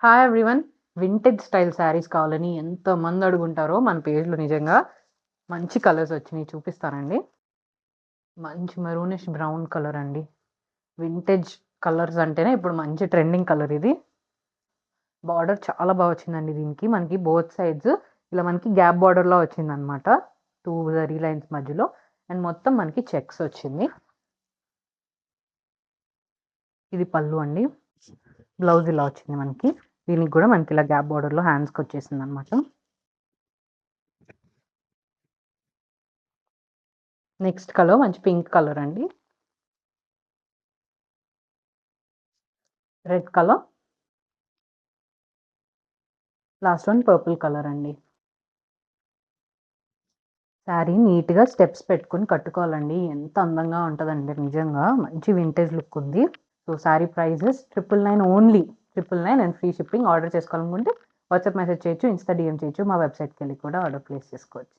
Hi everyone. Vintage style saris కావాలని ఎంతమంది అడుగుంటారో మన పేజ్‌లో నిజంగా మంచి కలర్స్ వచ్చినియి చూపిస్తానండి. మంచి మెరూనిష్ బ్రౌన్ కలర్ అండి. వింటేజ్ కలర్స్ అంటేనే ఇప్పుడు మంచి ట్రెండింగ్ కలర్ ఇది. బార్డర్ చాలా బా వచ్చిందండి దీనికి. మనకి బోత్ సైడ్స్ ఇలా మనకి గ్యాప్ బార్డర్‌లా వచ్చిందనమాట. 2 జరీ లైన్స్ మధ్యలో అండ్ మొత్తం మనకి చెక్స్ వచ్చింది. ఇది పల్లు అండి. బ్లౌజ్ ఇలా వచ్చింది మనకి. దీనికి గూడా మనకి ఇలా గ్యాప్ బార్డర్‌లో హ్యాండ్స్‌కొచ్చేసిందనమాట. నెక్స్ట్ కలర్ మంచి పింక్ కలర్ అండి. Red colour. Last one purple colour అండి. శారీ నీట్‌గా స్టెప్స్ పెట్టుకొని కట్టుకోవాలండి. ఎంత అందంగా ఉంటదంటే నిజంగా మంచి వింటేజ్ లుక్ ఉంది. So, sari prices 999 only. 999 and free shipping. Order చేసుకోవాలనుకుంటే వాట్సాప్ మెసేజ్ చేయొచ్చు, ఇన్‌స్టా డీఎం చేయొచ్చు. మా వెబ్‌సైట్‌కెళ్ళి కూడా ఆర్డర్ ప్లేస్ చేసుకోవచ్చు.